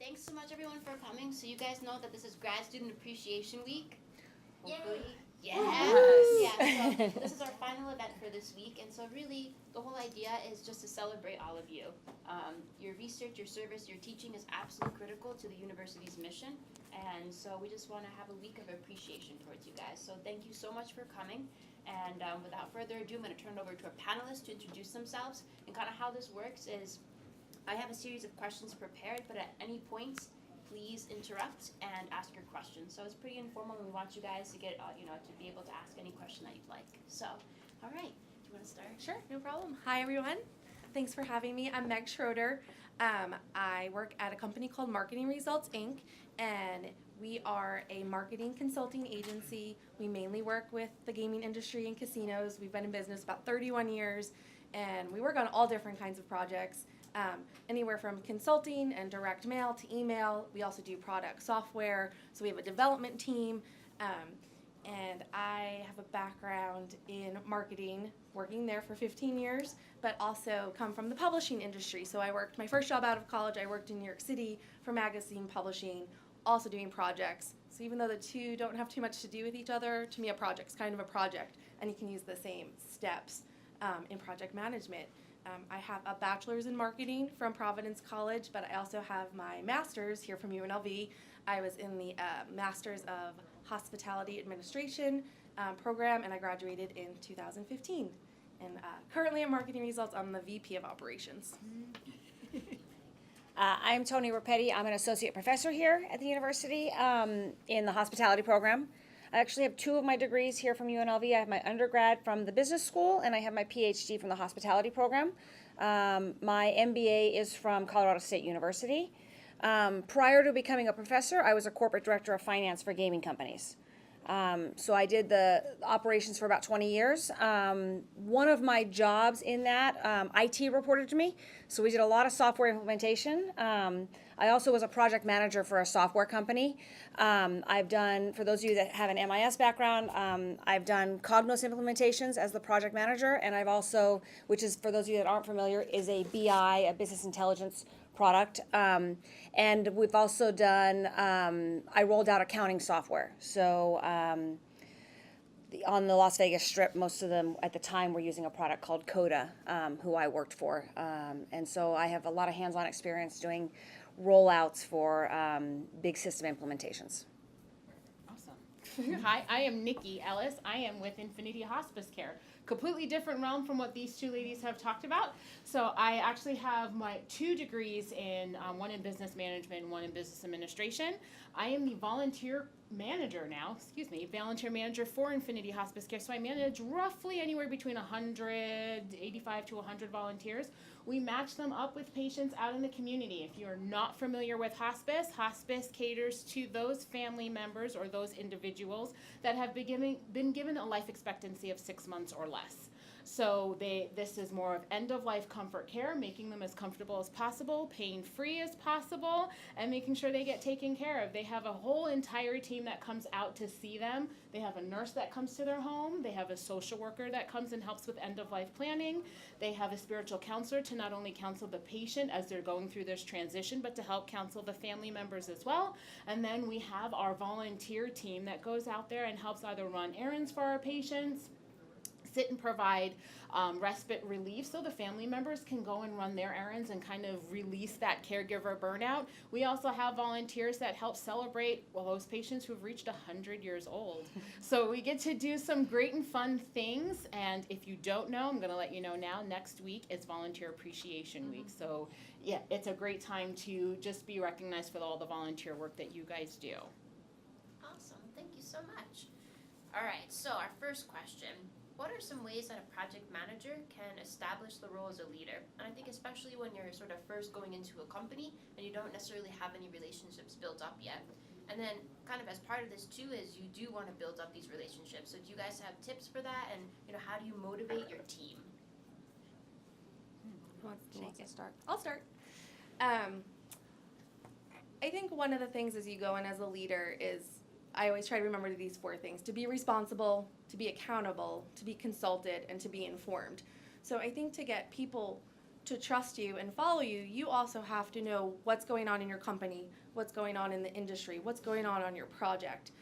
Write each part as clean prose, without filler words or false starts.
Thanks so much, everyone, for coming. So you guys know that this is Grad Student Appreciation Week. Hopefully. Yes. Yeah, so this is our final event for this week, and so really the whole idea is just to celebrate all of you. Your research, your service, your teaching is absolutely critical to the university's mission, and so we just want to have a week of appreciation towards you guys. So thank you so much for coming, and without further ado, I'm going to turn it over to our panelists to introduce themselves, and kind of how this works is I have a series of questions prepared, but at any point, please interrupt and ask your question. So it's pretty informal, and we want you guys to get, to be able to ask any question that you'd like. So, all right, do you want to start? Sure, no problem. Hi, everyone. Thanks for having me. I'm Meg Schroeder. I work at a company called Marketing Results, Inc., and we are a marketing consulting agency. We mainly work with the gaming industry and casinos. We've been in business about 31 years, and we work on all different kinds of projects. Anywhere from consulting and direct mail to email. We also do product software, so we have a development team. And I have a background in marketing, working there for 15 years, but also come from the publishing industry. So I worked, my first job out of college, I worked in New York City for magazine publishing, also doing projects. So even though the two don't have too much to do with each other, to me a project's kind of a project, and you can use the same steps in project management. I have a bachelor's in marketing from Providence College, but I also have my master's here from UNLV. I was in the Master's of Hospitality Administration program, and I graduated in 2015. And currently at Marketing Results, I'm the VP of Operations. I'm Toni Rapetti. I'm an associate professor here at the university in the hospitality program. I actually have two of my degrees here from UNLV. I have my undergrad from the business school, and I have my PhD from the hospitality program. My MBA is from Colorado State University. Prior to becoming a professor, I was a corporate director of finance for gaming companies. So I did the operations for about 20 years. One of my jobs in that, IT reported to me. So we did a lot of software implementation. I also was a project manager for a software company. I've done, for those of you that have an MIS background, I've done Cognos implementations as the project manager, and I've also, which is, for those of you that aren't familiar, is a BI, a business intelligence product. And we've also done, I rolled out accounting software. So on the Las Vegas Strip, most of them at the time were using a product called Coda, who I worked for. And so I have a lot of hands-on experience doing rollouts for big system implementations. Awesome. Hi, I am Nikki Ellis. I am with Infinity Hospice Care. Completely different realm from what these two ladies have talked about. So I actually have my 2 degrees in, one in business management, one in business administration. I am the volunteer manager now, volunteer manager for Infinity Hospice Care. So I manage roughly anywhere between 185 to 100 volunteers. We match them up with patients out in the community. If you're not familiar with hospice, hospice caters to those family members or those individuals that have been given a life expectancy of 6 months or less. So this is more of end-of-life comfort care, making them as comfortable as possible, pain-free as possible, and making sure they get taken care of. They have a whole entire team that comes out to see them. They have a nurse that comes to their home. They have a social worker that comes and helps with end-of-life planning. They have a spiritual counselor to not only counsel the patient as they're going through this transition, but to help counsel the family members as well. And then we have our volunteer team that goes out there and helps either run errands for our patients, sit and provide respite relief so the family members can go and run their errands and kind of release that caregiver burnout. We also have volunteers that help celebrate, well, those patients who've reached 100 years old. So we get to do some great and fun things, and if you don't know, I'm going to let you know now, next week is Volunteer Appreciation Week. So yeah, it's a great time to just be recognized for all the volunteer work that you guys do. Awesome. Thank you so much. All right, so our first question. What are some ways that a project manager can establish the role as a leader? And I think especially when you're sort of first going into a company and you don't necessarily have any relationships built up yet. And then kind of as part of this too is you do want to build up these relationships. So do you guys have tips for that? And how do you motivate your team? Who wants to start? I'll start. I think one of the things as you go in as a leader is I always try to remember these 4 things: to be responsible, to be accountable, to be consulted, and to be informed. So I think to get people to trust you and follow you, you also have to know what's going on in your company, what's going on in the industry, what's going on your project.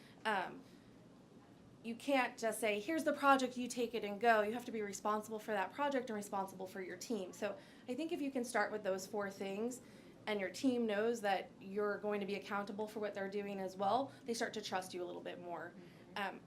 You can't just say, here's the project, you take it and go. You have to be responsible for that project and responsible for your team. So I think if you can start with those 4 things and your team knows that you're going to be accountable for what they're doing as well, they start to trust you a little bit more.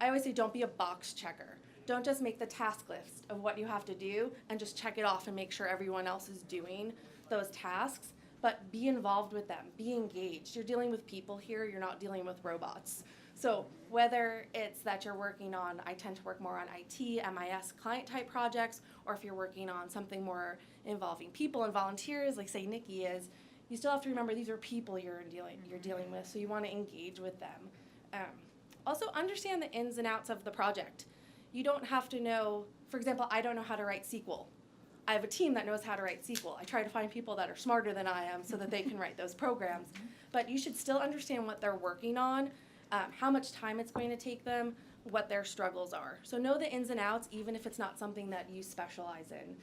I always say don't be a box checker. Don't just make the task list of what you have to do and just check it off and make sure everyone else is doing those tasks, but be involved with them, be engaged. You're dealing with people here, you're not dealing with robots. So whether it's that you're working on, I tend to work more on IT, MIS, client type projects, or if you're working on something more involving people and volunteers, like say Nikki is, you still have to remember these are people you're dealing with, so you want to engage with them. Also understand the ins and outs of the project. You don't have to know, for example, I don't know how to write SQL. I have a team that knows how to write SQL. I try to find people that are smarter than I am so that they can write those programs. But you should still understand what they're working on, how much time it's going to take them, what their struggles are. So know the ins and outs, even if it's not something that you specialize in.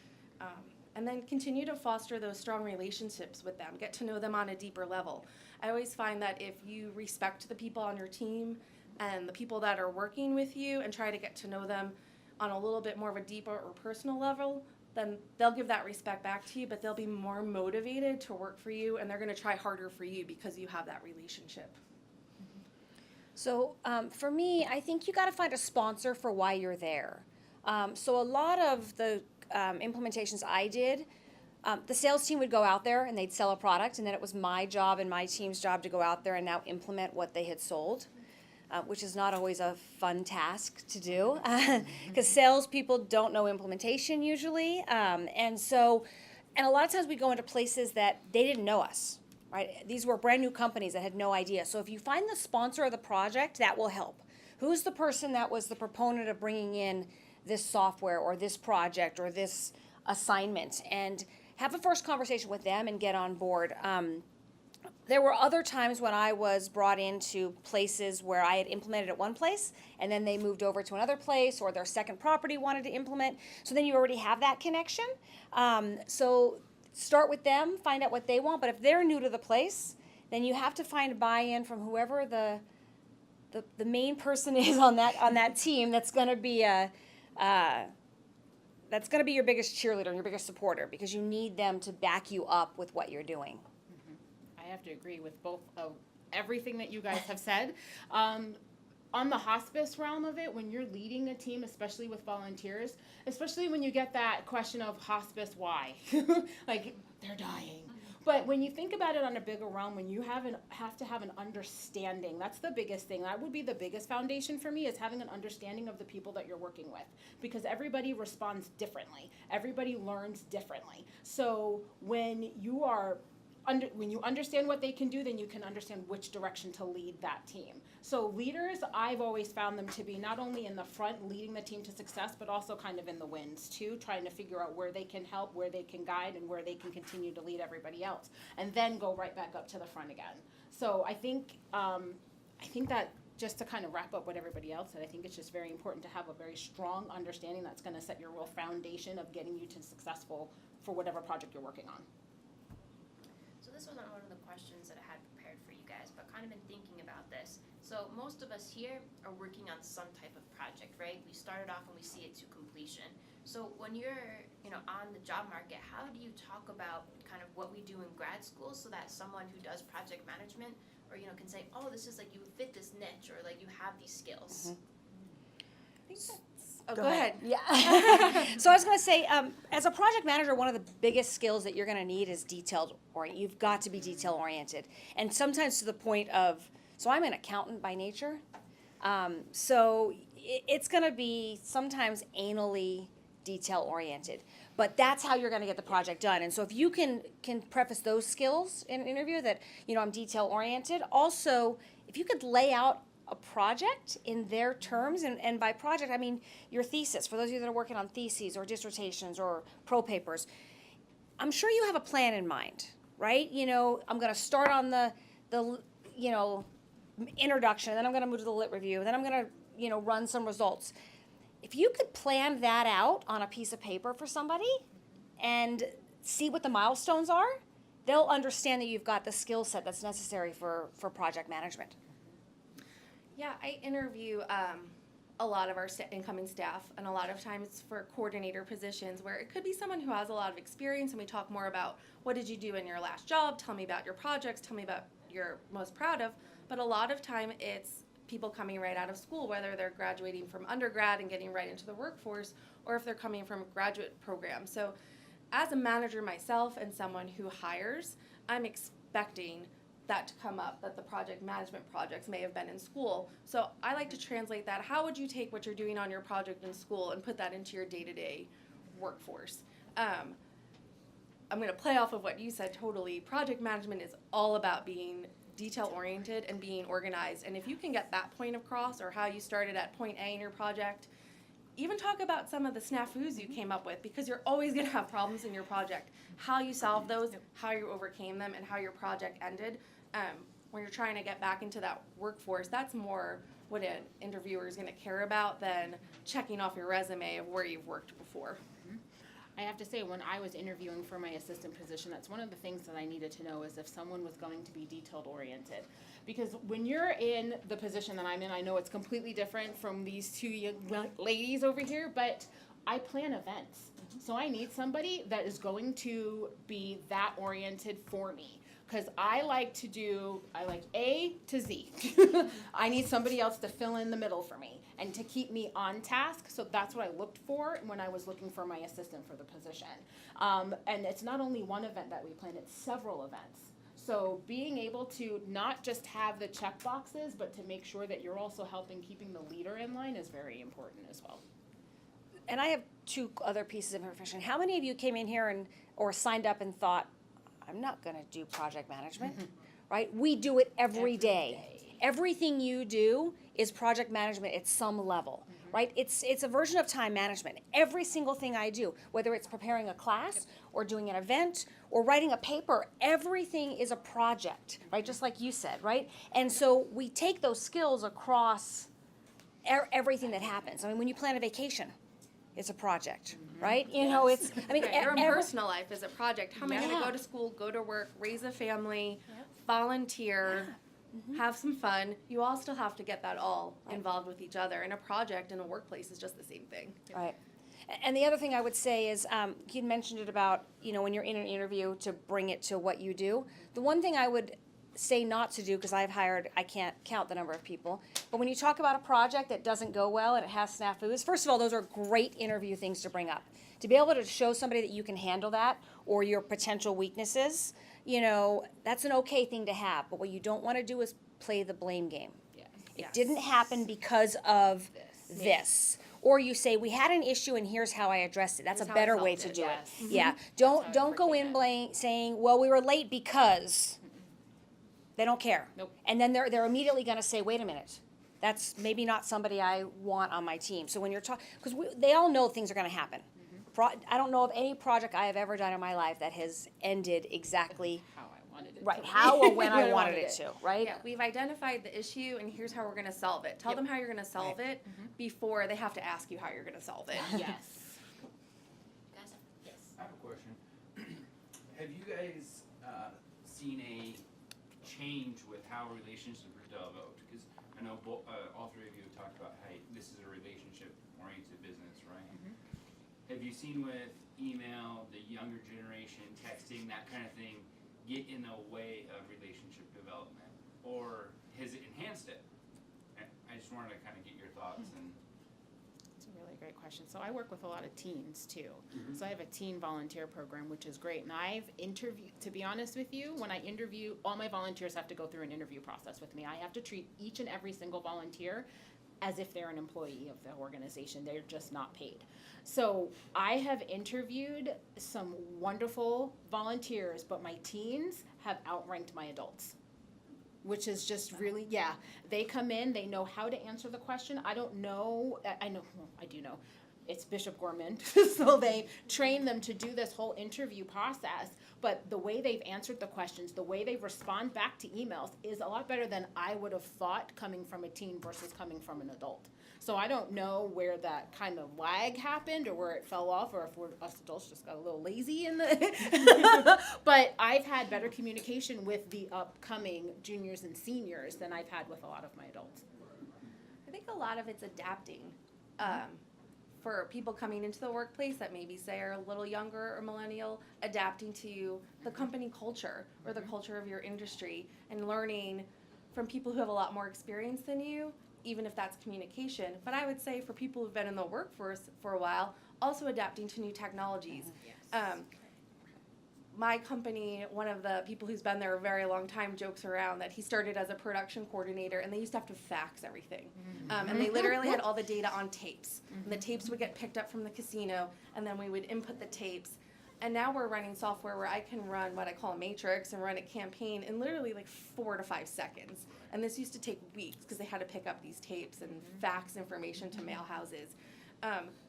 And then continue to foster those strong relationships with them. Get to know them on a deeper level. I always find that if you respect the people on your team and the people that are working with you and try to get to know them on a little bit more of a deeper or personal level, then they'll give that respect back to you, but they'll be more motivated to work for you, and they're going to try harder for you because you have that relationship. So for me, I think you got to find a sponsor for why you're there. So a lot of the implementations I did, the sales team would go out there and they'd sell a product, and then it was my job and my team's job to go out there and now implement what they had sold, which is not always a fun task to do because salespeople don't know implementation usually. And a lot of times we go into places that they didn't know us. Right? These were brand new companies that had no idea. So if you find the sponsor of the project, that will help. Who's the person that was the proponent of bringing in this software or this project or this assignment? And have a first conversation with them and get on board. There were other times when I was brought into places where I had implemented at one place and then they moved over to another place, or their second property wanted to implement. So then you already have that connection. So start with them, find out what they want. But if they're new to the place, then you have to find buy-in from whoever the main person is on that team. That's going to be your biggest cheerleader and your biggest supporter, because you need them to back you up with what you're doing. I have to agree with both of everything that you guys have said. On the hospice realm of it, when you're leading a team, especially with volunteers, especially when you get that question of hospice, why? Like, they're dying. But when you think about it on a bigger realm, when you have to have an understanding, that's the biggest thing. That would be the biggest foundation for me, is having an understanding of the people that you're working with, because everybody responds differently. Everybody learns differently. So when you understand what they can do, then you can understand which direction to lead that team. So leaders, I've always found them to be not only in the front leading the team to success, but also kind of in the wings too, trying to figure out where they can help, where they can guide, and where they can continue to lead everybody else, and then go right back up to the front again. So I think that, just to kind of wrap up what everybody else said, I think it's just very important to have a very strong understanding that's going to set your real foundation of getting you to successful for whatever project you're working on. This was not one of the questions that I had prepared for you guys, but kind of been thinking about this. So most of us here are working on some type of project, right? We started off and we see it to completion. So when you're, on the job market, how do you talk about kind of what we do in grad school so that someone who does project management or, can say, oh, this is like you fit this niche, or like you have these skills? I think that's... Oh, go ahead. Yeah. So I was going to say, as a project manager, one of the biggest skills that you're going to need is detail-oriented. You've got to be detail-oriented. And sometimes to the point of, so I'm an accountant by nature, so it's going to be sometimes anally detail-oriented. But that's how you're going to get the project done. And so if you can preface those skills in an interview that, I'm detail-oriented. Also, if you could lay out a project in their terms, and by project I mean your thesis, for those of you that are working on theses or dissertations or pro papers, I'm sure you have a plan in mind, right? I'm going to start on the introduction, then I'm going to move to the lit review, then I'm going to run some results. If you could plan that out on a piece of paper for somebody, and see what the milestones are, they'll understand that you've got the skill set that's necessary for project management. Yeah, I interview a lot of our incoming staff, and a lot of times for coordinator positions where it could be someone who has a lot of experience, and we talk more about what did you do in your last job, tell me about your projects, tell me about you're most proud of. But a lot of time it's people coming right out of school, whether they're graduating from undergrad and getting right into the workforce, or if they're coming from a graduate program. So as a manager myself and someone who hires, I'm expecting that to come up, that the project management projects may have been in school. So I like to translate that. How would you take what you're doing on your project in school and put that into your day-to-day workforce? I'm going to play off of what you said totally. Project management is all about being detail-oriented and being organized. And if you can get that point across, or how you started at point A in your project, even talk about some of the snafus you came up with, because you're always going to have problems in your project. How you solved those, how you overcame them, and how your project ended. When you're trying to get back into that workforce, that's more what an interviewer is going to care about than checking off your resume of where you've worked before. I have to say, when I was interviewing for my assistant position, that's one of the things that I needed to know, is if someone was going to be detailed oriented. Because when you're in the position that I'm in, I know it's completely different from these two young ladies over here, but I plan events. So I need somebody that is going to be that oriented for me. Because I like A to Z. I need somebody else to fill in the middle for me and to keep me on task. So that's what I looked for when I was looking for my assistant for the position. And it's not only one event that we plan, it's several events. So being able to not just have the check boxes, but to make sure that you're also helping keeping the leader in line is very important as well. And I have two other pieces of information. How many of you came in here or signed up and thought, I'm not going to do project management, right? We do it every day. Everything you do is project management at some level, right? It's a version of time management. Every single thing I do, whether it's preparing a class or doing an event or writing a paper, everything is a project, right? Just like you said, right? And so we take those skills across everything that happens. I mean, when you plan a vacation, it's a project, right? You know, it's, I mean, Your own personal life is a project. How am I going to go to school, go to work, raise a family, volunteer, have some fun? You all still have to get that all involved with each other. And a project in a workplace is just the same thing. Right. And the other thing I would say is, you mentioned it about, when you're in an interview, to bring it to what you do. The one thing I would say not to do, because I can't count the number of people, but when you talk about a project that doesn't go well and it has snafus, first of all, those are great interview things to bring up. To be able to show somebody that you can handle that, or your potential weaknesses, that's an okay thing to have. But what you don't want to do is play the blame game. It didn't happen because of this. Or you say, we had an issue and here's how I addressed it. That's a better way to do it. Yeah. Don't go in saying, well, we were late because. They don't care. Nope. And then they're immediately going to say, wait a minute, that's maybe not somebody I want on my team. So when you're talking, because they all know things are going to happen. I don't know of any project I have ever done in my life that has ended exactly How I wanted it. right, how or when I wanted it to, right? Yeah, we've identified the issue, and here's how we're going to solve it. Tell them how you're going to solve it before they have to ask you how you're going to solve it. Yes. Yes. I have a question. Have you guys seen a change with how relationships are developed? Because I know all three of you have talked about, hey, this is a relationship-oriented business, right? Have you seen with email, the younger generation, texting, that kind of thing, get in the way of relationship development? Or has it enhanced it? I just wanted to kind of get your thoughts. And It's a really great question. So I work with a lot of teens too. So I have a teen volunteer program, which is great. And I've interviewed, to be honest with you, when I interview, all my volunteers have to go through an interview process with me. I have to treat each and every single volunteer as if they're an employee of the organization. They're just not paid. So I have interviewed some wonderful volunteers, but my teens have outranked my adults, which is just really, they come in, they know how to answer the question. I don't know, I do know. it's Bishop Gorman, so they train them to do this whole interview process. But the way they've answered the questions, the way they respond back to emails is a lot better than I would have thought coming from a teen versus coming from an adult. So I don't know where that kind of lag happened or where it fell off, or if us adults just got a little lazy in the. But I've had better communication with the upcoming juniors and seniors than I've had with a lot of my adults. I think a lot of it's adapting. For people coming into the workplace that maybe say are a little younger or millennial, adapting to the company culture or the culture of your industry and learning from people who have a lot more experience than you, even if that's communication. But I would say for people who've been in the workforce for a while, also adapting to new technologies. My company, one of the people who's been there a very long time jokes around that he started as a production coordinator and they used to have to fax everything. And they literally had all the data on tapes. And the tapes would get picked up from the casino and then we would input the tapes. And now we're running software where I can run what I call a matrix and run a campaign in literally like 4 to 5 seconds. And this used to take weeks because they had to pick up these tapes and fax information to mail houses.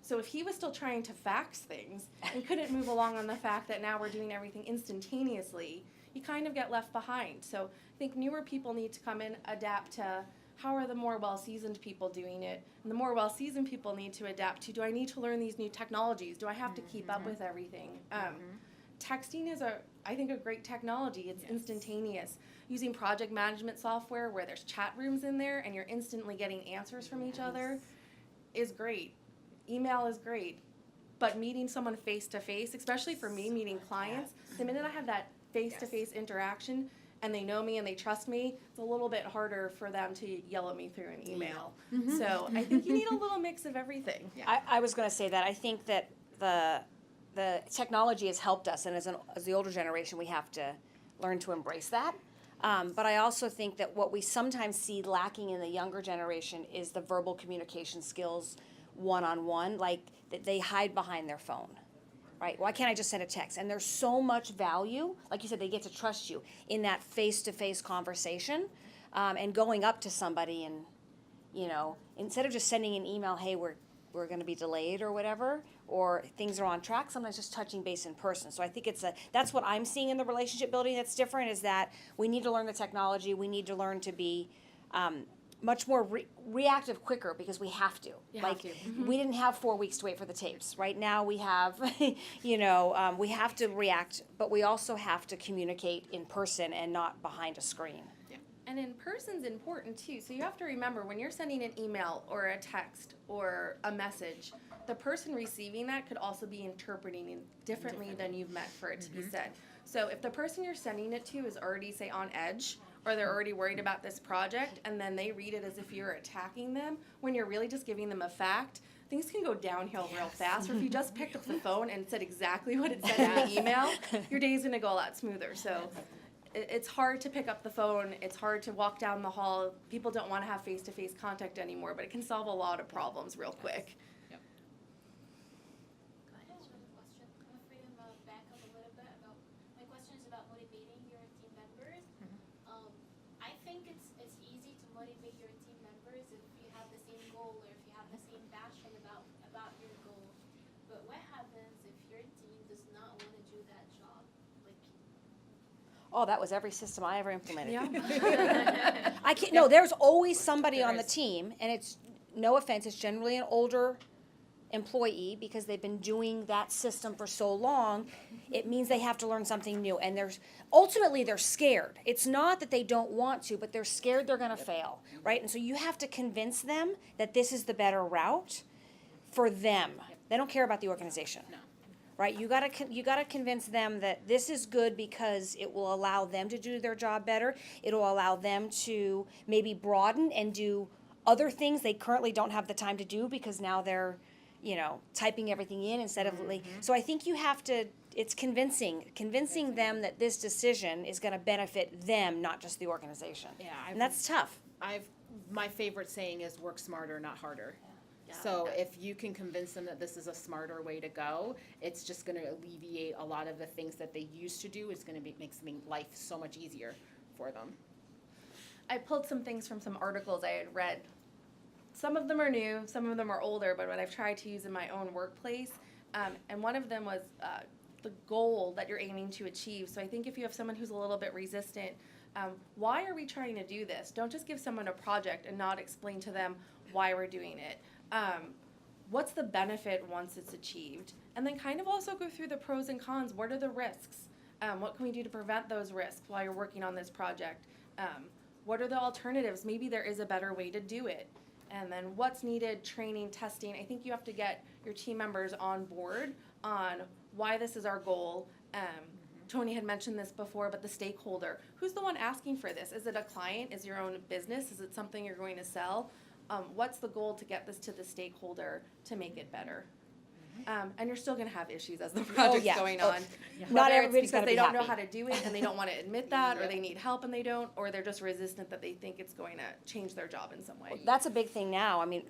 So if he was still trying to fax things and couldn't move along on the fact that now we're doing everything instantaneously, you kind of get left behind. So I think newer people need to come in, adapt to how are the more well-seasoned people doing it, and the more well-seasoned people need to adapt to, do I need to learn these new technologies? Do I have to keep up with everything? Texting is, I think, a great technology. It's instantaneous. Using project management software where there's chat rooms in there and you're instantly getting answers from each other is great. Email is great, but meeting someone face-to-face, especially for me, meeting clients, the minute I have that face-to-face interaction and they know me and they trust me, it's a little bit harder for them to yell at me through an email. So I think you need a little mix of everything. I was going to say that. I think that the technology has helped us, and as the older generation, we have to learn to embrace that. But I also think that what we sometimes see lacking in the younger generation is the verbal communication skills one-on-one, like they hide behind their phone, right? Why can't I just send a text? And there's so much value, like you said, they get to trust you in that face-to-face conversation, and going up to somebody and, you know, instead of just sending an email, hey, we're going to be delayed or whatever, or things are on track, sometimes just touching base in person. So I think that's what I'm seeing in the relationship building that's different, is that we need to learn the technology, we need to learn to be much more reactive quicker, because we have to. We didn't have 4 weeks to wait for the tapes. Right now we have, we have to react, but we also have to communicate in person and not behind a screen. And in person's important too. So you have to remember when you're sending an email or a text or a message, the person receiving that could also be interpreting it differently than you've meant for it to be said. So if the person you're sending it to is already, say, on edge, or they're already worried about this project, and then they read it as if you're attacking them, when you're really just giving them a fact, things can go downhill real fast. Or if you just picked up the phone and said exactly what it said in the email, your day's gonna go a lot smoother. So it's hard to pick up the phone, it's hard to walk down the hall. People don't wanna have face-to-face contact anymore, but it can solve a lot of problems real quick. Oh, that was every system I ever implemented. Yeah. I can't. No, there's always somebody on the team, and it's, no offense, it's generally an older employee, because they've been doing that system for so long. It means they have to learn something new, and ultimately they're scared. It's not that they don't want to, but they're scared they're going to fail, right? And so you have to convince them that this is the better route for them. They don't care about the organization. No. Right, you gotta convince them that this is good because it will allow them to do their job better. It'll allow them to maybe broaden and do other things they currently don't have the time to do, because now they're, typing everything in instead of. So I think you have to. It's convincing them that this decision is going to benefit them, not just the organization. Yeah, and that's tough. My favorite saying is work smarter, not harder. So if you can convince them that this is a smarter way to go, it's just going to alleviate a lot of the things that they used to do. It's going to make life so much easier for them. I pulled some things from some articles I had read some of them are new, some of them are older, but what I've tried to use in my own workplace. And one of them was the goal that you're aiming to achieve. So I think if you have someone who's a little bit resistant, why are we trying to do this? Don't just give someone a project and not explain to them why we're doing it. What's the benefit once it's achieved? And then kind of also go through the pros and cons. What are the risks? What can we do to prevent those risks while you're working on this project? What are the alternatives? Maybe there is a better way to do it. And then what's needed, training, testing. I think you have to get your team members on board on why this is our goal. Tony had mentioned this before, but the stakeholder. Who's the one asking for this? Is it a client? Is it your own business? Is it something you're going to sell? What's the goal to get this to the stakeholder to make it better? And you're still going to have issues as the project's going on. Not Whether everybody's it's gonna because be they don't know happy. how to do it and they don't want to admit that, or they need help and they don't, or they're just resistant that they think it's going to change their job in some way. That's a big thing now. I mean,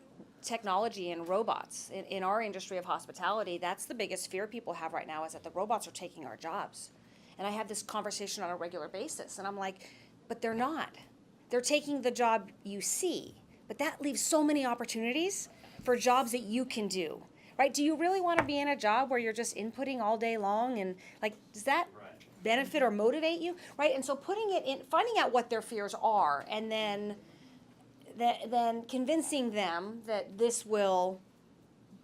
technology and robots in our industry of hospitality, that's the biggest fear people have right now, is that the robots are taking our jobs. And I have this conversation on a regular basis, and I'm like, but they're not. They're taking the job you see, but that leaves so many opportunities for jobs that you can do, right? Do you really want to be in a job where you're just inputting all day long, and like, does that benefit or motivate you, right? And so putting it in, finding out what their fears are, and then convincing them that this will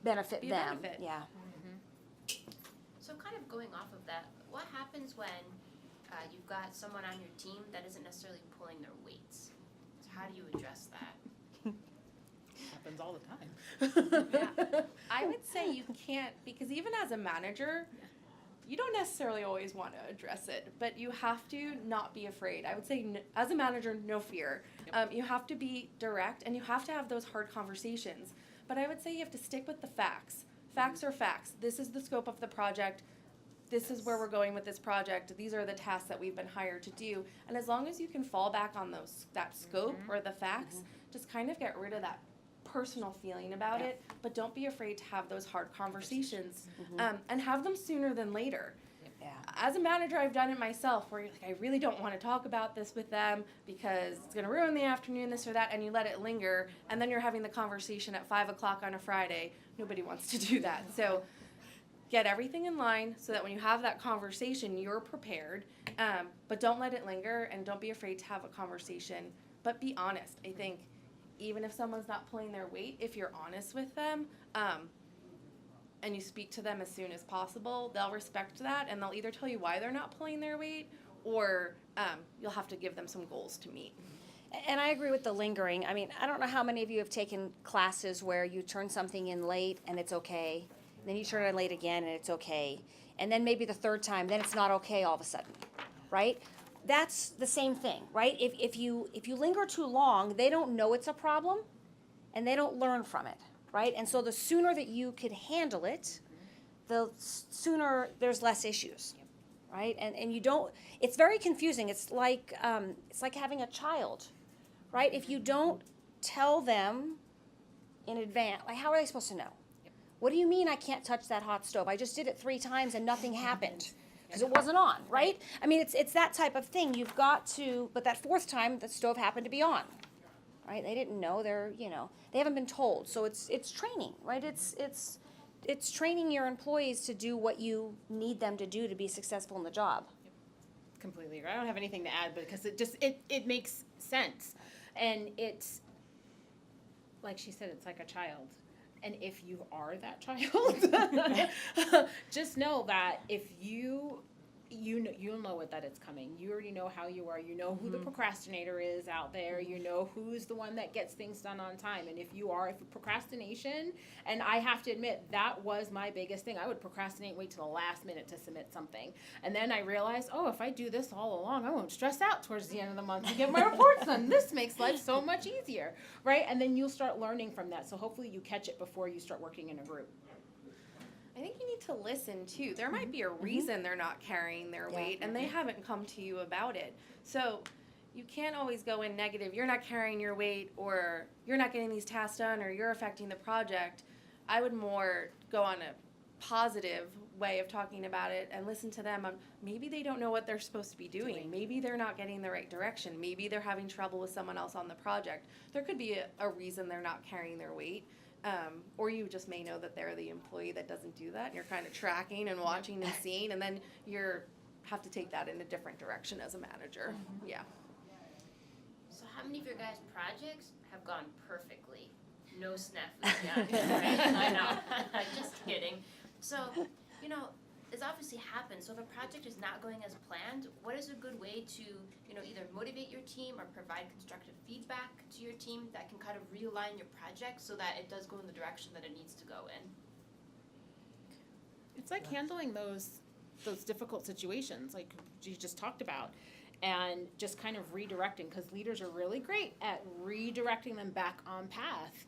benefit Be a them. benefit. Yeah. So kind of going off of that, what happens when you've got someone on your team that isn't necessarily pulling their weights? So how do you address that? Happens all the time. Yeah. I would say you can't, because even as a manager, you don't necessarily always want to address it, but you have to not be afraid. I would say as a manager, no fear. You have to be direct, and you have to have those hard conversations. But I would say you have to stick with the facts. Facts are facts. This is the scope of the project. This is where we're going with this project. These are the tasks that we've been hired to do. And as long as you can fall back on that scope or the facts, just kind of get rid of that personal feeling about it, but don't be afraid to have those hard conversations, and have them sooner than later. Yeah. As a manager, I've done it myself, where you're like, I really don't want to talk about this with them because it's going to ruin the afternoon, this or that, and you let it linger, and then you're having the conversation at 5 o'clock on a Friday. Nobody wants to do that. So get everything in line so that when you have that conversation, you're prepared, but don't let it linger, and don't be afraid to have a conversation, but be honest. I think even if someone's not pulling their weight, if you're honest with them, and you speak to them as soon as possible, they'll respect that, and they'll either tell you why they're not pulling their weight, or you'll have to give them some goals to meet. And I agree with the lingering. I mean, I don't know how many of you have taken classes where you turn something in late and it's okay, and then you turn it in late again and it's okay, and then maybe the third time, then it's not okay all of a sudden, right? That's the same thing, right? If you linger too long, they don't know it's a problem, and they don't learn from it, right? And so the sooner that you can handle it, the sooner there's less issues, right? And you don't. It's very confusing. It's like having a child, right? If you don't tell them in advance, like, how are they supposed to know? What do you mean I can't touch that hot stove? I just did it 3 times and nothing happened. Because it wasn't on, right? I mean, it's that type of thing. You've got to, but that 4th time, the stove happened to be on, right? They didn't know. They haven't been told. So it's training, right? It's training your employees to do what you need them to do to be successful in the job. Completely agree. I don't have anything to add, because it makes sense, and it's like she said, it's like a child. And if you are that child, just know that if you'll know that it's coming. You already know how you are. You know who the procrastinator is out there. You know who's the one that gets things done on time. And if procrastination, and I have to admit, that was my biggest thing. I would procrastinate, wait till the last minute to submit something. And then I realized, if I do this all along, I won't stress out towards the end of the month to get my reports done. This makes life so much easier, right? And then you'll start learning from that. So hopefully you catch it before you start working in a group. I think you need to listen too. There might be a reason they're not carrying their weight, and they haven't come to you about it. So you can't always go in negative. You're not carrying your weight, or you're not getting these tasks done, or you're affecting the project. I would more go on a positive. way of talking about it and listen to them on maybe they don't know what they're supposed to be doing. Maybe they're not getting the right direction. Maybe they're having trouble with someone else on the project. There could be a reason they're not carrying their weight. Or you just may know that they're the employee that doesn't do that, and you're kind of tracking and watching and seeing, and then you're have to take that in a different direction as a manager. Yeah. So how many of your guys' projects have gone perfectly? No snafus, yeah, right? I know, just kidding. So, you know, it's obviously happened. So if a project is not going as planned, what is a good way to, you know, either motivate your team or provide constructive feedback to your team that can kind of realign your project so that it does go in the direction that it needs to go in? It's like handling those difficult situations like you just talked about, and just kind of redirecting, because leaders are really great at redirecting them back on path.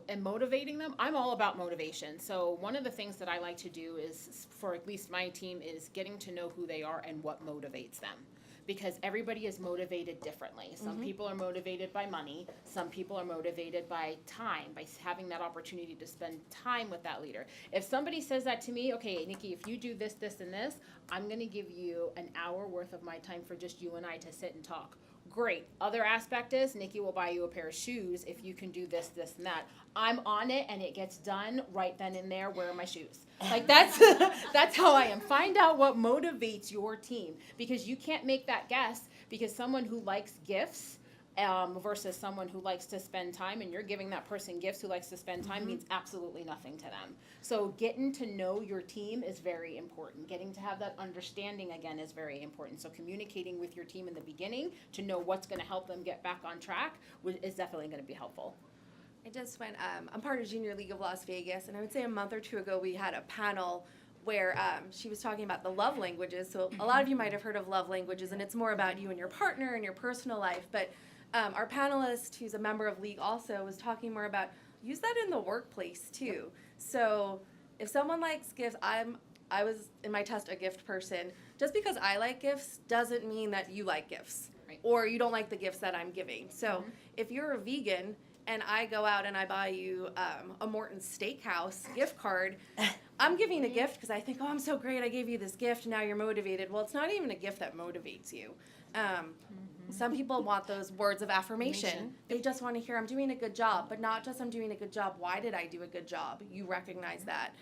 And motivating them, I'm all about motivation. So one of the things that I like to do is, for at least my team, is getting to know who they are and what motivates them. Because everybody is motivated differently. Some people are motivated by money. Some people are motivated by time, by having that opportunity to spend time with that leader. If somebody says that to me, okay, Nikki, if you do this, this, and this, I'm going to give you an hour worth of my time for just you and I to sit and talk. Great. Other aspect is Nikki will buy you a pair of shoes if you can do this, this, and that. I'm on it, and it gets done right then and there. Where are my shoes? Like that's that's how I am. Find out what motivates your team, because you can't make that guess. Because someone who likes gifts versus someone who likes to spend time, and you're giving that person gifts who likes to spend time, means absolutely nothing to them. So getting to know your team is very important. Getting to have that understanding again is very important. So communicating with your team in the beginning to know what's going to help them get back on track is definitely going to be helpful. I just went, I'm part of Junior League of Las Vegas, and I would say a month or two ago we had a panel where she was talking about the love languages. So a lot of you might have heard of love languages, and it's more about you and your partner and your personal life. But our panelist, who's a member of League also, was talking more about use that in the workplace too. So if someone likes gifts, I was in my test a gift person. Just because I like gifts doesn't mean that you like gifts, or you don't like the gifts that I'm giving. So if you're a vegan and I go out and I buy you a Morton's Steakhouse gift card, I'm giving a gift because I think, oh, I'm so great, I gave you this gift, now you're motivated. Well, it's not even a gift that motivates you. Some people want those words of affirmation. They just want to hear, I'm doing a good job, but not just I'm doing a good job. Why did I do a good job? You recognize that.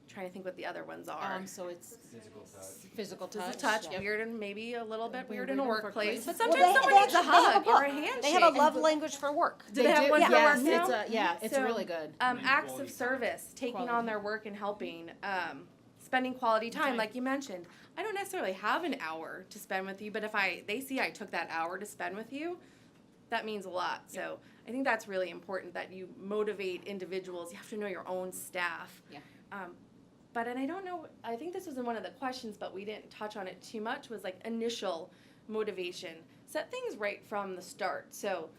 Trying to think what the other ones are. So it's Physical touch. Physical touch, Yep. weird and maybe a little bit weird in a in a workplace. But Well, sometimes someone needs a hug or a book. handshake. They have a love language for work. Do they have one for yes, work now? it's So, really good. Acts Quality of time. service, taking Quality on their work and helping, spending quality time, like you mentioned. I don't necessarily have an hour to spend with you, but if they see I took that hour to spend with you, that means a lot. So I think that's really important, that you motivate individuals. You have to know your own staff. Yeah. And I don't know, I think this was in one of the questions, but we didn't touch on it too much, was like initial motivation. Set things right from the start. So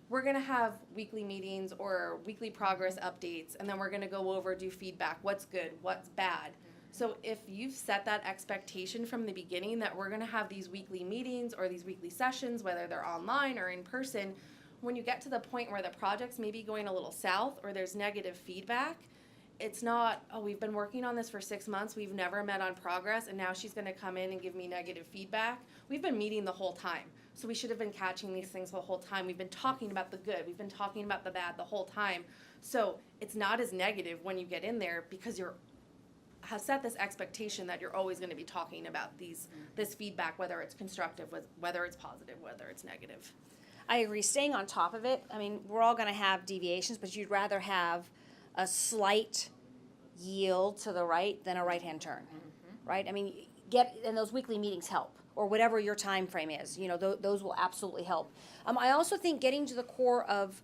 we're going to have weekly meetings or weekly progress updates, and then we're going to go over, do feedback, what's good, what's bad. So if you've set that expectation from the beginning that we're going to have these weekly meetings or these weekly sessions, whether they're online or in person, when you get to the point where the project's maybe going a little south or there's negative feedback, it's not, oh, we've been working on this for 6 months, we've never met on progress, and now she's going to come in and give me negative feedback. We've been meeting the whole time. So we should have been catching these things the whole time. We've been talking about the good. We've been talking about the bad the whole time. So it's not as negative when you get in there, because have set this expectation that you're always going to be talking about this feedback, whether it's constructive, whether it's positive, whether it's negative. I agree. Staying on top of it. I mean, we're all going to have deviations, but you'd rather have a slight yield to the right than a right-hand turn, right? I mean, and those weekly meetings help, or whatever your time frame is. You know, those will absolutely help. I also think getting to the core of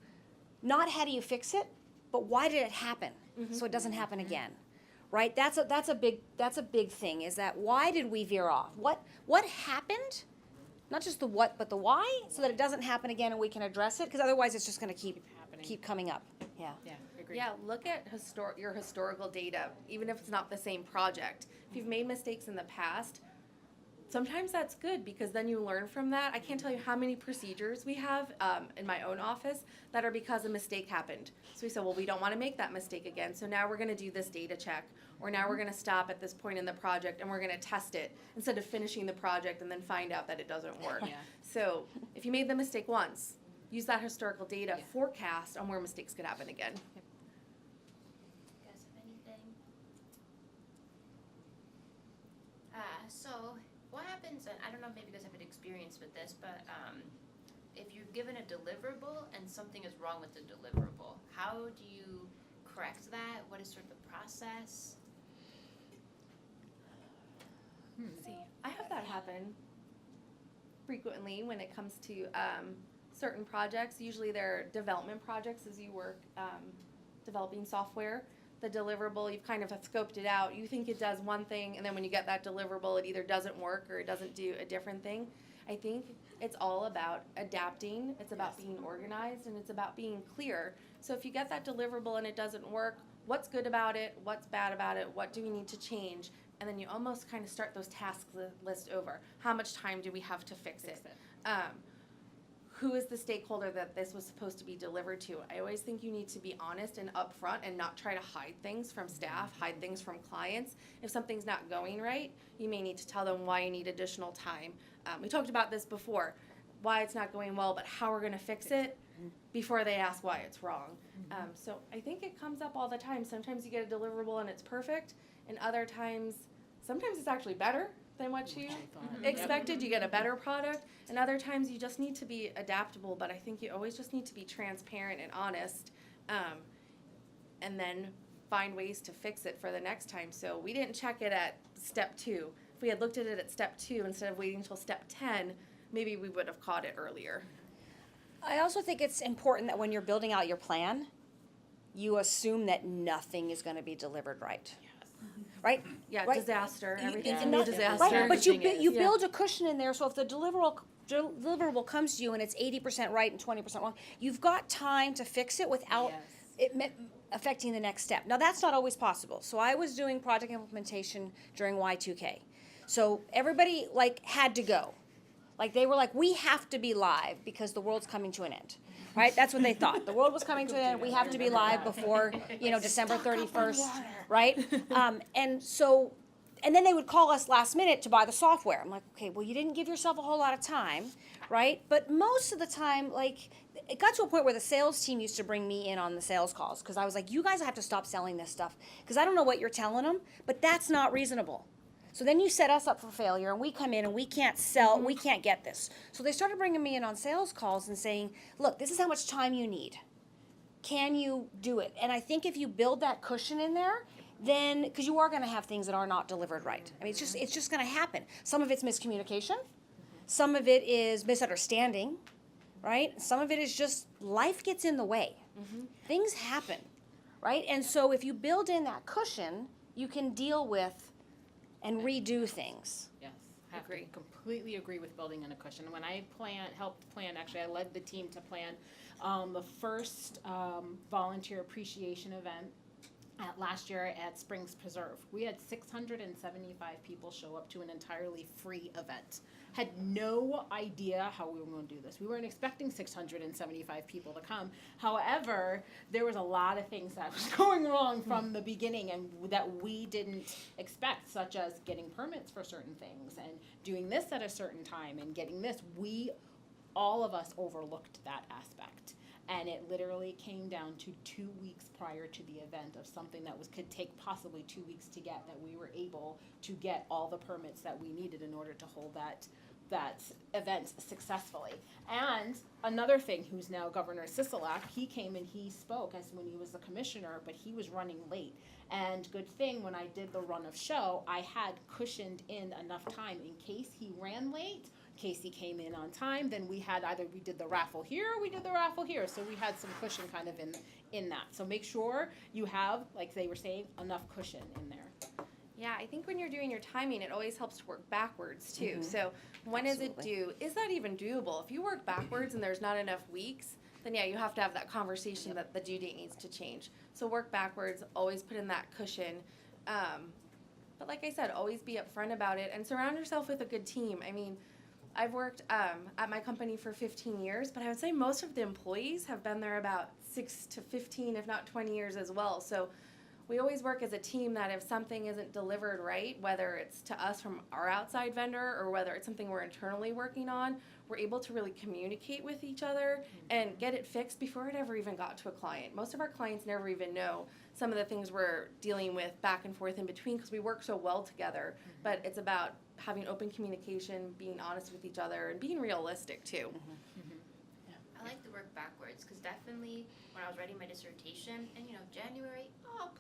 not how do you fix it, but why did it happen, so it doesn't happen again, right? That's a big thing. Is that why did we veer off? What happened? Not just the what, but the why, so that it doesn't happen again and we can address it. Because otherwise, it's just going to keep coming up. Yeah. Yeah, agreed. Yeah, look at your historical data, even if it's not the same project. If you've made mistakes in the past, sometimes that's good because then you learn from that. I can't tell you how many procedures we have in my own office that are because a mistake happened. So we said, well, we don't want to make that mistake again. So now we're going to do this data check, or now we're going to stop at this point in the project and we're going to test it instead of finishing the project and then find out that it doesn't work. Yeah. So if you made the mistake once, use that historical data, Yeah. forecast on where mistakes could happen again. You guys have anything? So what happens, and I don't know if maybe you guys have an experience with this, but if you're given a deliverable and something is wrong with the deliverable, how do you correct that? What is sort of the process? See, I have that happen frequently when it comes to certain projects. Usually they're development projects as you work developing software. The deliverable, you've kind of scoped it out. You think it does one thing, and then when you get that deliverable, it either doesn't work or it doesn't do a different thing. I think it's all about adapting. It's about being organized, and it's about being clear. So if you get that deliverable and it doesn't work, what's good about it? What's bad about it? What do we need to change? And then you almost kind of start those task list over. How much time do we have to fix it? Who is the stakeholder that this was supposed to be delivered to? I always think you need to be honest and upfront and not try to hide things from staff, hide things from clients. If something's not going right, you may need to tell them why you need additional time. We talked about this before, why it's not going well, but how we're gonna fix it before they ask why it's wrong. So I think it comes up all the time. Sometimes you get a deliverable and it's perfect, and other times, sometimes it's actually better than what you expected. You get a better product, and other times you just need to be adaptable, but I think you always just need to be transparent and honest, and then find ways to fix it for the next time. So we didn't check it at step 2. If we had looked at it at step 2 instead of waiting until step 10, maybe we would have caught it earlier. I also think it's important that when you're building out your plan, you assume that nothing is going to be delivered right. Right? Yeah, Right. disaster. You- Everything's it's gonna be a not- disaster. Right, but you Everything you is. build a cushion in there, so if the deliverable comes to you and it's 80% right and 20% wrong, you've got time to fix it without affecting the next step. Now, that's not always possible. So I was doing project implementation during Y2K. So everybody, had to go. They were like, we have to be live because the world's coming to an end. Right? That's what they thought. The world was coming to an end. We have to be live before, December 31st. Right? And then they would call us last minute to buy the software. I'm like, okay, well, you didn't give yourself a whole lot of time, right? But most of the time, it got to a point where the sales team used to bring me in on the sales calls because I was like, you guys have to stop selling this stuff because I don't know what you're telling them, but that's not reasonable. So then you set us up for failure, and we come in and we can't sell, we can't get this. So they started bringing me in on sales calls and saying, look, this is how much time you need. Can you do it? And I think if you build that cushion in there, then, because you are going to have things that are not delivered right. I mean, it's just going to happen. Some of it's miscommunication. Some of it is misunderstanding, right? Some of it is just life gets in the way. Things happen, right? And so if you build in that cushion, you can deal with and redo things. Yes, completely agree with building in a cushion. When I helped plan, actually I led the team to plan the first volunteer appreciation event last year at Springs Preserve. We had 675 people show up to an entirely free event. Had no idea how we were going to do this. We weren't expecting 675 people to come. However, there was a lot of things that was going wrong from the beginning and that we didn't expect, such as getting permits for certain things and doing this at a certain time and getting this. All of us overlooked that aspect. And it literally came down to 2 weeks prior to the event of something that could take possibly 2 weeks to get, that we were able to get all the permits that we needed in order to hold that event successfully. And another thing, who's now Governor Sisolak, he came and he spoke as when he was the commissioner, but he was running late. And good thing when I did the run of show, I had cushioned in enough time in case he ran late. Casey came in on time, then we did the raffle here or we did the raffle here. So we had some cushion kind of in that. So make sure you have, like they were saying, enough cushion in there. Yeah, I think when you're doing your timing, it always helps to work backwards too. So when is it due? Is that even doable? If you work backwards and there's not enough weeks, then yeah, you have to have that conversation that the due date needs to change. So work backwards, always put in that cushion. But like I said, always be upfront about it and surround yourself with a good team. I mean, I've worked at my company for 15 years, but I would say most of the employees have been there about 6 to 15, if not 20 years as well. So we always work as a team that if something isn't delivered right, whether it's to us from our outside vendor or whether it's something we're internally working on, we're able to really communicate with each other and get it fixed before it ever even got to a client. Most of our clients never even know some of the things we're dealing with back and forth in between because we work so well together. But it's about having open communication, being honest with each other, and being realistic too. I like to work backwards because definitely when I was writing my dissertation and January,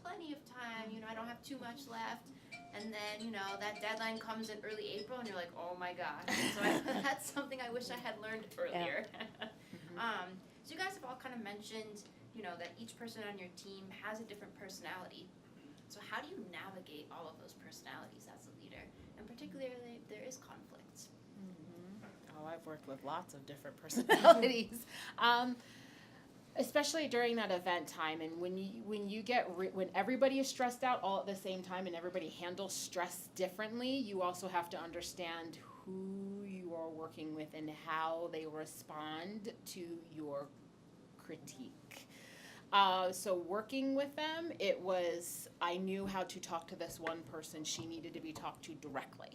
plenty of time, I don't have too much left, and then that deadline comes in early April and you're like, oh my gosh. So that's something I wish I had learned earlier. So you guys have all kind of mentioned that each person on your team has a different personality. So how do you navigate all of those personalities as a leader, and particularly if there is conflict? Oh, I've worked with lots of different personalities, especially during that event time. And when everybody is stressed out all at the same time, and everybody handles stress differently, you also have to understand who you are working with and how they respond to your critique. So working with them, I knew how to talk to this one person. She needed to be talked to directly.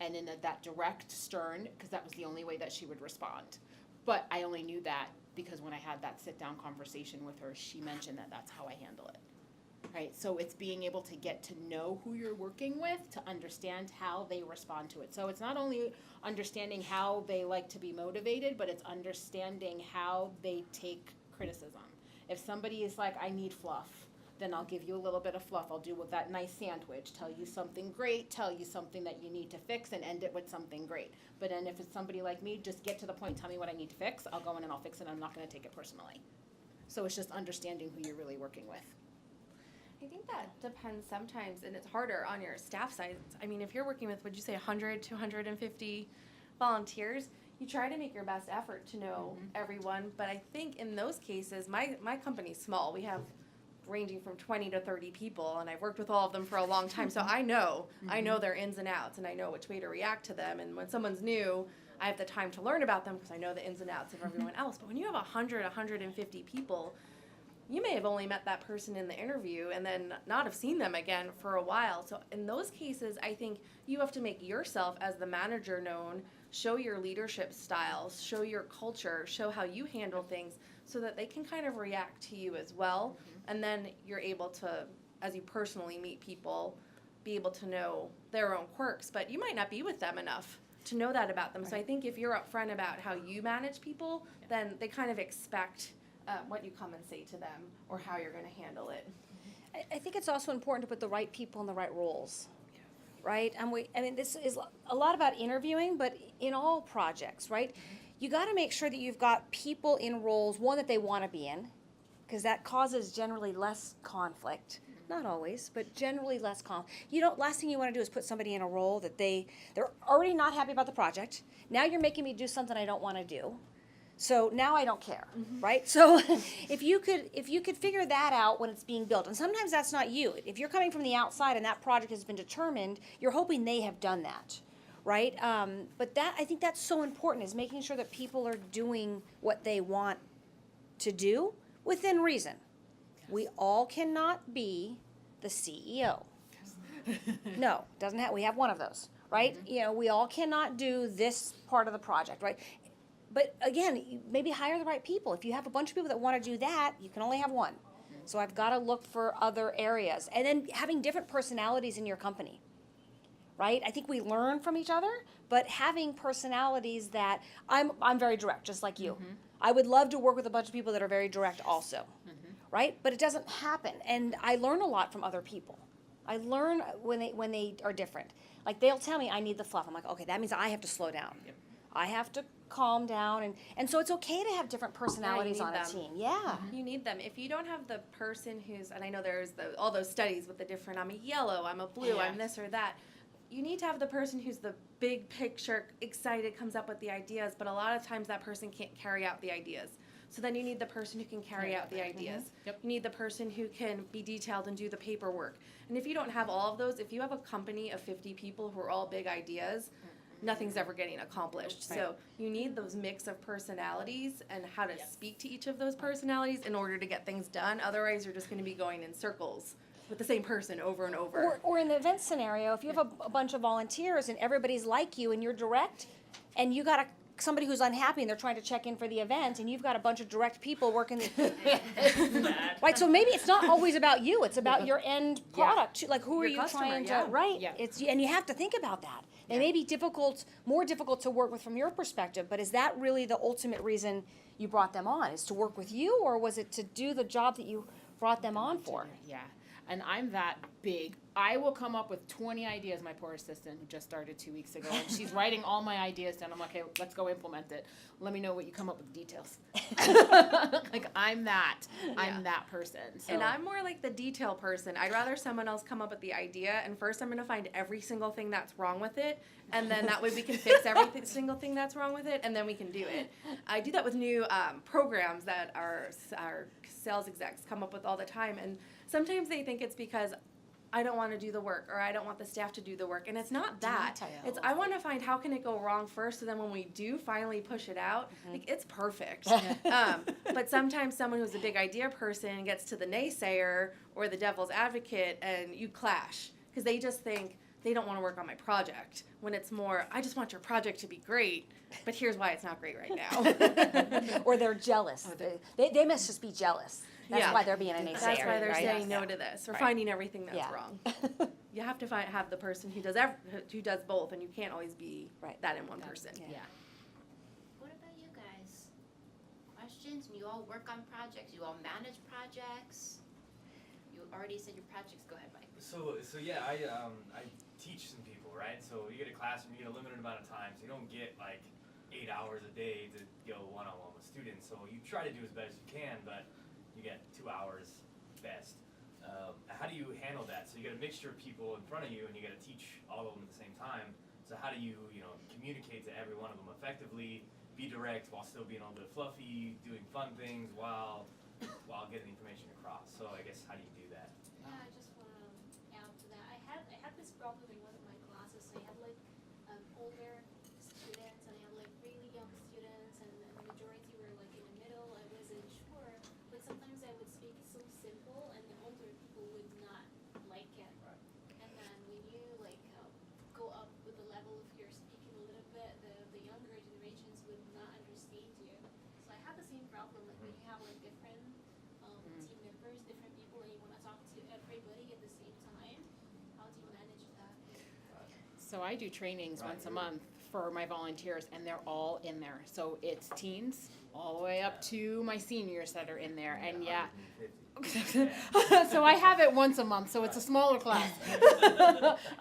And in that direct, stern, because that was the only way that she would respond. But I only knew that because when I had that sit-down conversation with her, she mentioned that that's how I handle it, right? So it's being able to get to know who you're working with to understand how they respond to it. So it's not only understanding how they like to be motivated, but it's understanding how they take criticism. If somebody is like, I need fluff, then I'll give you a little bit of fluff. I'll do with that nice sandwich, tell you something great, tell you something that you need to fix, and end it with something great. But then if it's somebody like me, just get to the point, tell me what I need to fix, I'll go in and I'll fix it, I'm not gonna take it personally. So it's just understanding who you're really working with. I think that depends sometimes, and it's harder on your staff side. I mean, if you're working with, would you say 100, 250 volunteers, you try to make your best effort to know everyone. But I think in those cases, my company's small. We have ranging from 20 to 30 people, and I've worked with all of them for a long time, so I know their ins and outs, and I know which way to react to them. And when someone's new, I have the time to learn about them because I know the ins and outs of everyone else. But when you have 100, 150 people, you may have only met that person in the interview and then not have seen them again for a while. So in those cases, I think you have to make yourself as the manager known, show your leadership styles, show your culture, show how you handle things so that they can kind of react to you as well. And then you're able to, as you personally meet people, be able to know their own quirks. But you might not be with them enough to know that about them. So I think if you're upfront about how you manage people, then they kind of expect what you come and say to them or how you're going to handle it. I think it's also important to put the right people in the right roles, right? This is a lot about interviewing, but in all projects, right? You got to make sure that you've got people in roles, one, that they want to be in, because that causes generally less conflict. Not always, but generally less conflict. Last thing you want to do is put somebody in a role that they're already not happy about the project. Now you're making me do something I don't want to do. So now I don't care, right? So if you could figure that out when it's being built, and sometimes that's not you. If you're coming from the outside and that project has been determined, you're hoping they have done that, right? But I think that's so important, is making sure that people are doing what they want to do within reason. We all cannot be the CEO. No, doesn't have. We have one of those, right? We all cannot do this part of the project, right? But again, maybe hire the right people. If you have a bunch of people that want to do that, you can only have one. So I've got to look for other areas. And then having different personalities in your company, right? I think we learn from each other, but having personalities that, I'm very direct, just like you. I would love to work with a bunch of people that are very direct also, right? But it doesn't happen. And I learn a lot from other people. I learn when they are different. Like they'll tell me I need the fluff. I'm like, okay, that means I have to slow down. I have to calm down, and so it's okay to have different personalities on a team. Yeah. You need them. If you don't have the person who's, and I know there's all those studies with the different, I'm a yellow, I'm a blue, I'm this or that. You need to have the person who's the big picture, excited, comes up with the ideas, but a lot of times that person can't carry out the ideas. So then you need the person who can carry out the ideas. Yep. You need the person who can be detailed and do the paperwork. And if you don't have all of those, if you have a company of 50 people who are all big ideas, nothing's ever getting accomplished. So you need those mix of personalities and how to speak to each of those personalities in order to get things done. Otherwise, you're just going to be going in circles with the same person over and over. Or in the event scenario, if you have a bunch of volunteers and everybody's like you and you're direct, and you got somebody who's unhappy and they're trying to check in for the event, and you've got a bunch of direct people working, right? So maybe it's not always about you; it's about your end product. Too. Like, who are Your you customer, trying to? yeah. Right? Yeah. And you have to think about that. They may be more difficult to work with from your perspective, but is that really the ultimate reason you brought them on? Is to work with you, or was it to do the job that you brought them on for? Yeah, and I'm that big. I will come up with 20 ideas. My poor assistant who just started 2 weeks ago, and she's writing all my ideas down. I'm like, okay, let's go implement it. Let me know what you come up with details. Like I'm that person. So. And I'm more like the detail person. I'd rather someone else come up with the idea, and first I'm going to find every single thing that's wrong with it, and then that way we can fix every single thing that's wrong with it, and then we can do it. I do that with new programs that our sales execs come up with all the time, and sometimes they think it's because I don't want to do the work, or I don't want the staff to do the work, and it's not that. It's I want to find how can it go wrong first, so then when we do finally push it out, like it's perfect. But sometimes someone who's a big idea person gets to the naysayer or the devil's advocate, and you clash because they just think they don't want to work on my project. When it's more, I just want your project to be great, but here's why it's not great right now. Or they're jealous. They must just be jealous. That's Yeah. why they're being a naysayer. That's why they're right? saying no to this, or finding everything that's Yeah. wrong. You have to have the person who does both, and you can't always be that in one person. Yeah. What about you guys? Questions? You all work on projects. You all manage projects. You already said your projects. Go ahead, Mike. So yeah, I teach some people, right? So you get a classroom, you get a limited amount of time, so you don't get like 8 hours a day to go one-on-one with students. So you try to do as best as you can, but you get 2 hours best. How do you handle that? So you got a mixture of people in front of you, and you got to teach all of them at the same time. So how do you communicate to every one of them effectively, be direct while still being a little bit fluffy, doing fun things while getting the information across? So I guess how do you do that? Yeah, I just want to add to that. I had this problem in one of my classes. I had like older students, and I had like really young students, and the majority were like in the middle. I wasn't sure, but sometimes I would speak so simple, and the older people would not like it. Right. And then when you like go up with the level of your speaking a little bit, the younger generations would not understand you. So I had the same problem. Like when you have like different team members, different people, and you want to talk to everybody at the same time. How do you manage that? So I do trainings once a month for my volunteers, and they're all in there. So it's teens all the way up to my seniors that are in there, and yeah. 150. So I have it once a month, so it's a smaller class.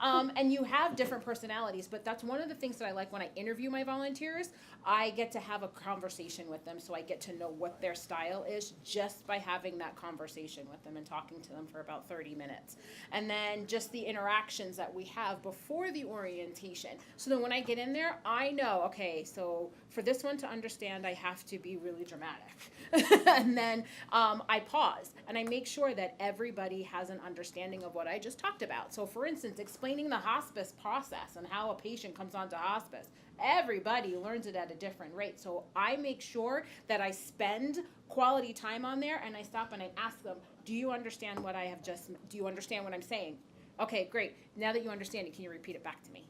And you have different personalities, but that's one of the things that I like when I interview my volunteers. I get to have a conversation with them, so I get to know what their style is just by having that conversation with them and talking to them for about 30 minutes. And then just the interactions that we have before the orientation. So then when I get in there, I know, okay, so for this one to understand, I have to be really dramatic. And then I pause and I make sure that everybody has an understanding of what I just talked about. So for instance, explaining the hospice process and how a patient comes onto hospice. Everybody learns it at a different rate. So I make sure that I spend quality time on there, and I stop and I ask them, do you understand what do you understand what I'm saying? Okay, great. Now that you understand it, can you repeat it back to me?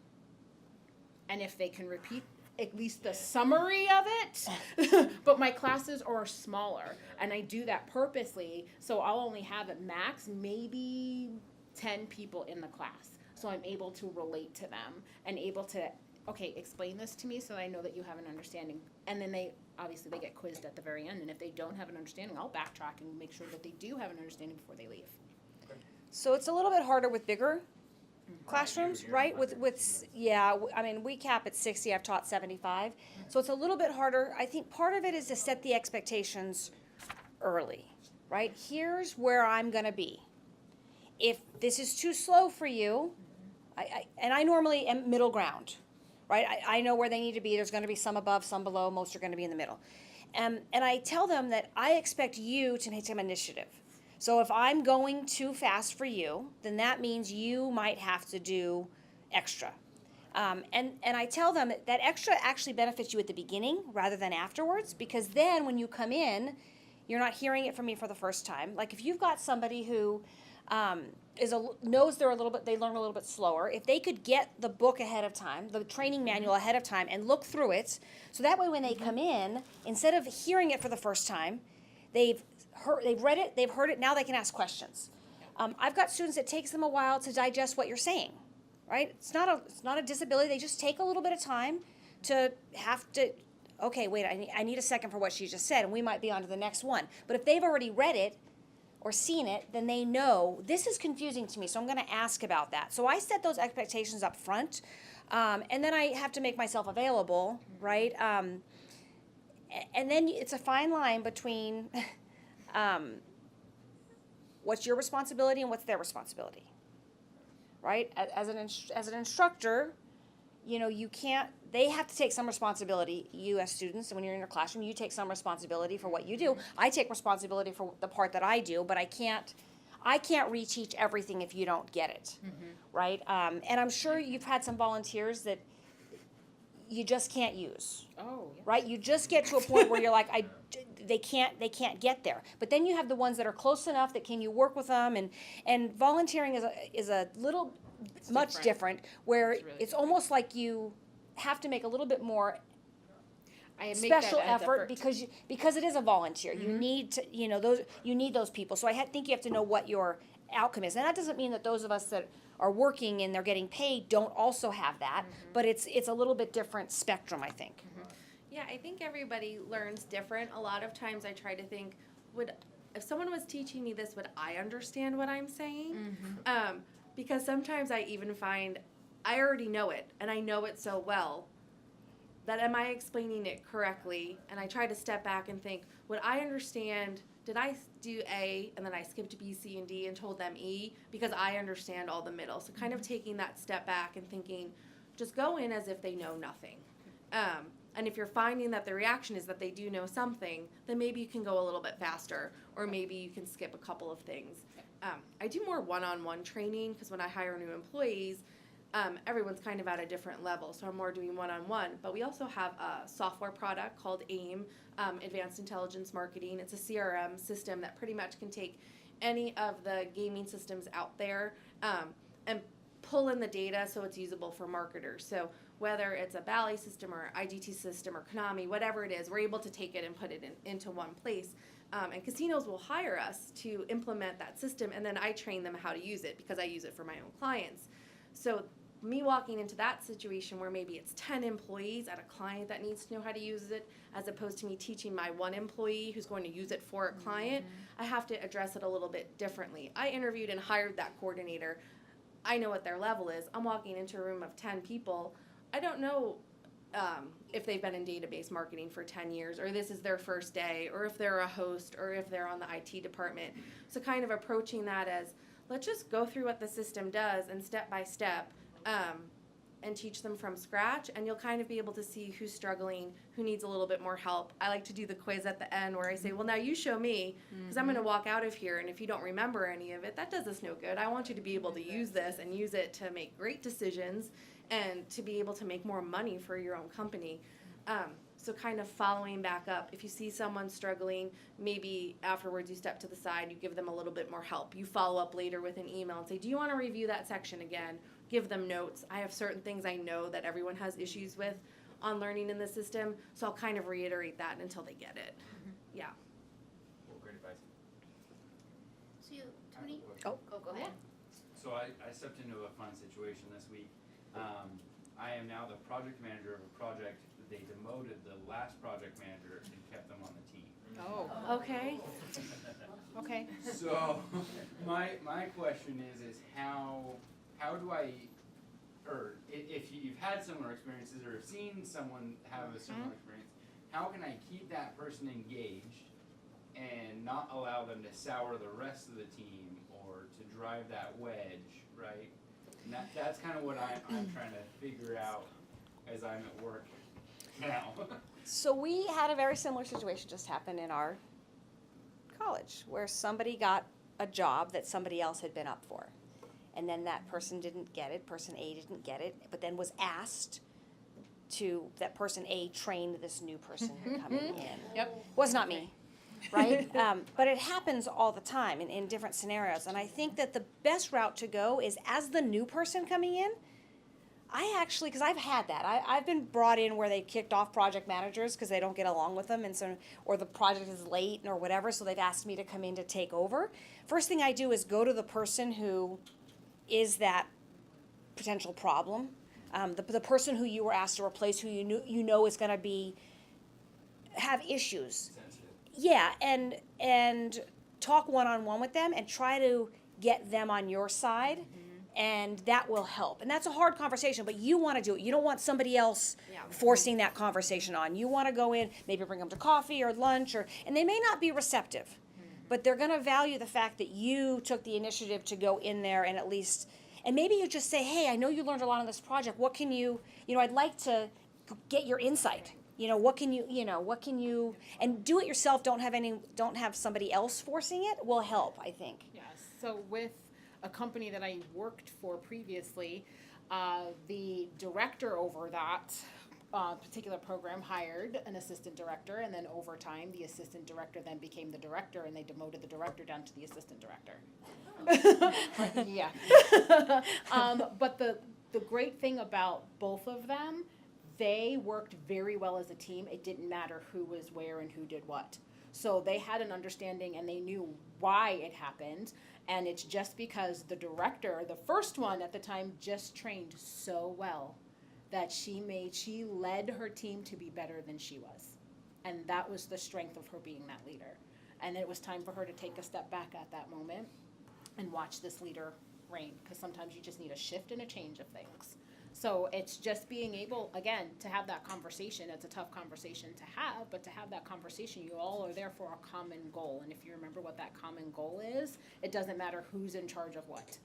And if they can repeat at least the summary of it, but my classes are smaller, and I do that purposely, so I'll only have at max maybe 10 people in the class. So I'm able to relate to them and able to, okay, explain this to me so that I know that you have an understanding. And then they get quizzed at the very end, and if they don't have an understanding, I'll backtrack and make sure that they do have an understanding before they leave. So it's a little bit harder with bigger classrooms, right? I mean, we cap at 60. I've taught 75. So it's a little bit harder. I think part of it is to set the expectations early, right? Here's where I'm going to be. If this is too slow for you, I normally am middle ground, right? I know where they need to be. There's going to be some above, some below. Most are going to be in the middle. And I tell them that I expect you to take some initiative. So if I'm going too fast for you, then that means you might have to do extra. And I tell them that extra actually benefits you at the beginning rather than afterwards, because then when you come in, you're not hearing it from me for the first time. Like if you've got somebody who knows they learn a little bit slower, if they could get the book ahead of time, the training manual ahead of time, and look through it, so that way when they come in, instead of hearing it for the first time, they've read it, they've heard it, now they can ask questions. I've got students it takes them a while to digest what you're saying, right? It's not a disability. They just take a little bit of time to have to, okay, wait, I need a second for what she just said, and we might be on to the next one. But if they've already read it or seen it, then they know, this is confusing to me, so I'm going to ask about that. So I set those expectations up front, and then I have to make myself available, right? And then it's a fine line between what's your responsibility and what's their responsibility, right? As an instructor, you know, they have to take some responsibility, you as students, and when you're in your classroom, you take some responsibility for what you do. I take responsibility for the part that I do, but I can't reteach everything if you don't get it, right? And I'm sure you've had some volunteers that you just can't use. Oh, yeah. Right? You just get to a point where you're like, they can't get there. But then you have the ones that are close enough that can you work with them, and volunteering is a little much different where it's almost like you have to make a little bit more special effort because it is a volunteer. You need to, you need those people. So I think you have to know what your outcome is. And that doesn't mean that those of us that are working and they're getting paid don't also have that, but it's a little bit different spectrum, I think. Yeah, I think everybody learns different. A lot of times I try to think, if someone was teaching me this, would I understand what I'm saying? Because sometimes I even find I already know it, and I know it so well that am I explaining it correctly? And I try to step back and think, would I understand, did I do A and then I skipped B, C, and D and told them E because I understand all the middle? So kind of taking that step back and thinking, just go in as if they know nothing. And if you're finding that the reaction is that they do know something, then maybe you can go a little bit faster, or maybe you can skip a couple of things. I do more one-on-one training because when I hire new employees, everyone's kind of at a different level, so I'm more doing one-on-one. But we also have a software product called AIM, Advanced Intelligence Marketing. It's a CRM system that pretty much can take any of the gaming systems out there and pull in the data so it's usable for marketers. So whether it's a Bally system or IGT system or Konami, whatever it is, we're able to take it and put it into one place. And casinos will hire us to implement that system, and then I train them how to use it because I use it for my own clients. So me walking into that situation where maybe it's 10 employees at a client that needs to know how to use it, as opposed to me teaching my one employee who's going to use it for a client, I have to address it a little bit differently. I interviewed and hired that coordinator. I know what their level is. I'm walking into a room of 10 people. I don't know if they've been in database marketing for 10 years, or this is their first day, or if they're a host, or if they're on the IT department. So kind of approaching that as, let's just go through what the system does and step by step and teach them from scratch, and you'll kind of be able to see who's struggling, who needs a little bit more help. I like to do the quiz at the end where I say, well, now you show me, because I'm going to walk out of here, and if you don't remember any of it, that does us no good. I want you to be able to use this and use it to make great decisions and to be able to make more money for your own company. So kind of following back up. If you see someone struggling, maybe afterwards you step to the side, you give them a little bit more help. You follow up later with an email and say, do you want to review that section again? Give them notes. I have certain things I know that everyone has issues with on learning in the system, so I'll kind of reiterate that until they get it. Yeah. Well, great advice. So you, Tony? Oh. Go ahead. So I stepped into a fun situation this week. I am now the project manager of a project. They demoted the last project manager and kept them on the team. Oh. Okay. Okay. So my question is how do I, or if you've had similar experiences or have seen someone have a similar experience, how can I keep that person engaged and not allow them to sour the rest of the team or to drive that wedge, right? And that's kind of what I'm trying to figure out. as I'm at work now. So we had a very similar situation just happen in our college where somebody got a job that somebody else had been up for. And then that person didn't get it, person A didn't get it, but then was asked to, that person A trained this new person coming in. Yep. Was not me, right? But it happens all the time in different scenarios. And I think that the best route to go is as the new person coming in, I actually, because I've had that. I've been brought in where they kicked off project managers because they don't get along with them, and so, or the project is late or whatever, so they've asked me to come in to take over. First thing I do is go to the person who is that potential problem, the person who you were asked to replace, who you know is going to have issues. Sensitive. Yeah, and talk one-on-one with them and try to get them on your side. And that will help. And that's a hard conversation, but you want to do it. You don't want somebody else forcing that conversation on. You want to go in, maybe bring them to coffee or lunch, and they may not be receptive, but they're going to value the fact that you took the initiative to go in there and at least, and maybe you just say, hey, I know you learned a lot on this project. What can you, I'd like to get your insight. What can you, and do it yourself. Don't have somebody else forcing it will help, I think. Yes. So with a company that I worked for previously, the director over that particular program hired an assistant director, and then over time, the assistant director then became the director, and they demoted the director down to the assistant director. Yeah. But the great thing about both of them, they worked very well as a team. It didn't matter who was where and who did what. So they had an understanding and they knew why it happened. And it's just because the director, the first one at the time, just trained so well that she led her team to be better than she was. And that was the strength of her being that leader. And it was time for her to take a step back at that moment and watch this leader reign. Because sometimes you just need a shift and a change of things. So it's just being able, again, to have that conversation. It's a tough conversation to have, but to have that conversation, you all are there for a common goal. And if you remember what that common goal is, it doesn't matter who's in charge of what.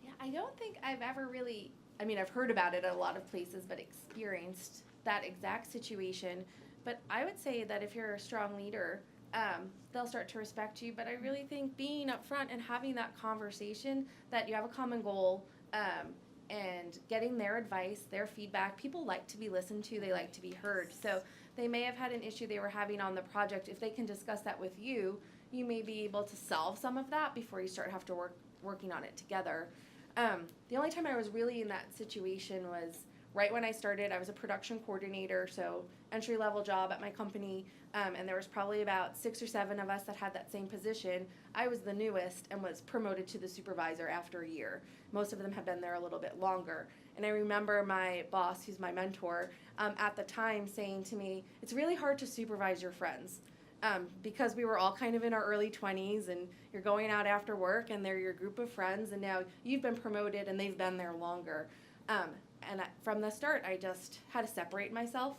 Yeah, I don't think I've ever really, I've heard about it at a lot of places, but experienced that exact situation. But I would say that if you're a strong leader, they'll start to respect you. But I really think being upfront and having that conversation, that you have a common goal, and getting their advice, their feedback. People like to be listened to, they like to be heard. So they may have had an issue they were having on the project. If they can discuss that with you, you may be able to solve some of that before you start working on it together. The only time I was really in that situation was right when I started. I was a production coordinator, so entry-level job at my company, and there was probably about 6 or 7 of us that had that same position. I was the newest and was promoted to the supervisor after a year. Most of them had been there a little bit longer. And I remember my boss, who's my mentor, at the time saying to me, it's really hard to supervise your friends. Because we were all kind of in our early 20s, and you're going out after work and they're your group of friends, and now you've been promoted and they've been there longer. From the start, I just had to separate myself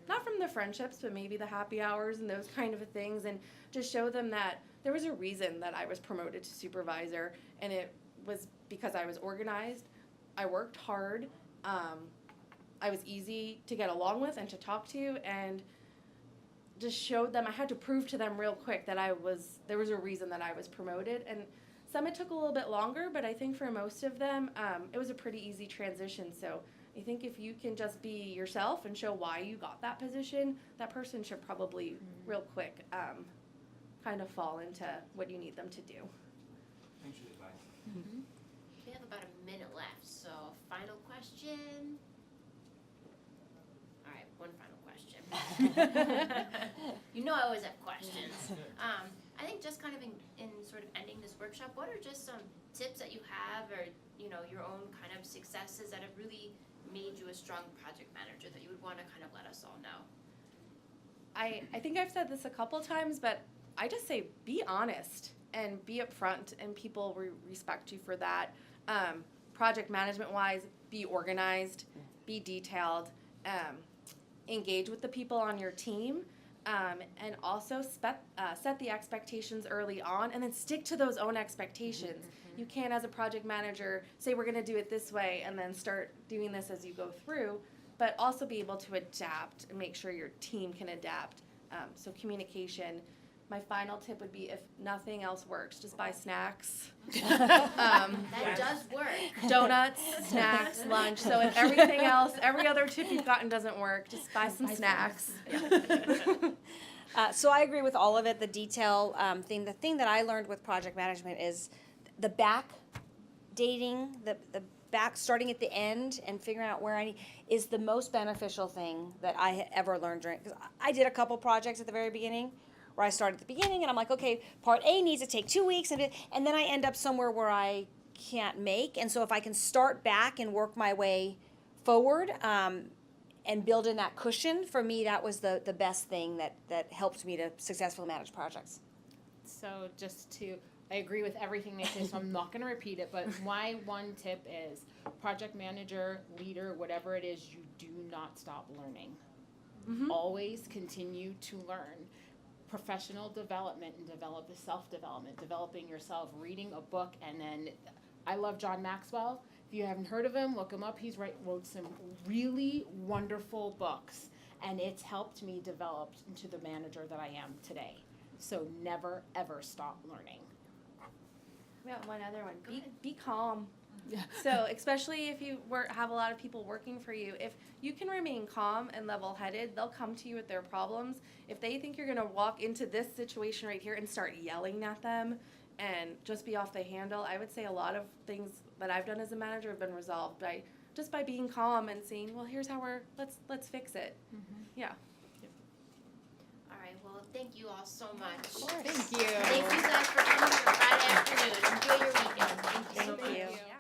not from the friendships, but maybe the happy hours and those kind of things, and just show them that there was a reason that I was promoted to supervisor, and it was because I was organized, I worked hard, I was easy to get along with and to talk to, and just showed them, I had to prove to them real quick that there was a reason that I was promoted. And some it took a little bit longer, but I think for most of them, it was a pretty easy transition. So I think if you can just be yourself and show why you got that position, that person should probably real quick kind of fall into what you need them to do. Thanks for the advice. We have about a minute left, so final question. All right, one final question. You know I always have questions. I think just kind of in sort of ending this workshop, what are just some tips that you have, or your own kind of successes that have really made you a strong project manager that you would want to kind of let us all know? I think I've said this a couple times, but I just say be honest and be upfront, and people respect you for that. Project management wise, be organized, be detailed, engage with the people on your team. And also set the expectations early on and then stick to those own expectations. You can't, as a project manager, say we're going to do it this way and then start doing this as you go through, but also be able to adapt and make sure your team can adapt. So communication. My final tip would be, if nothing else works, just buy snacks. That does work. Donuts, snacks, lunch. So if everything else, every other tip you've gotten doesn't work, just buy some snacks. So I agree with all of it. The detail thing. The thing that I learned with project management is the back dating, the back starting at the end and figuring out where I need is the most beneficial thing that I ever learned during. Because I did a couple projects at the very beginning where I started at the beginning and I'm like, okay, part A needs to take 2 weeks, and then I end up somewhere where I can't make. And so if I can start back and work my way forward. And build in that cushion, for me, that was the best thing that helped me to successfully manage projects. So I agree with everything they say, so I'm not going to repeat it, but my one tip is project manager, leader, whatever it is, you do not stop learning. Always continue to learn. Professional development and self-development, developing yourself, reading a book, and then I love John Maxwell. If you haven't heard of him, look him up. He's wrote some really wonderful books, and it's helped me develop into the manager that I am today. So never, ever stop learning. We got one other one. Be calm. So especially if you have a lot of people working for you, if you can remain calm and level-headed, they'll come to you with their problems. If they think you're going to walk into this situation right here and start yelling at them and just be off the handle, I would say a lot of things that I've done as a manager have been resolved by being calm and saying, well, here's how let's fix it. Yeah. All right, well, thank you all so much. Thank you. Thank you guys for coming on Friday afternoon. Enjoy your weekend. Thank you so much. Thank you.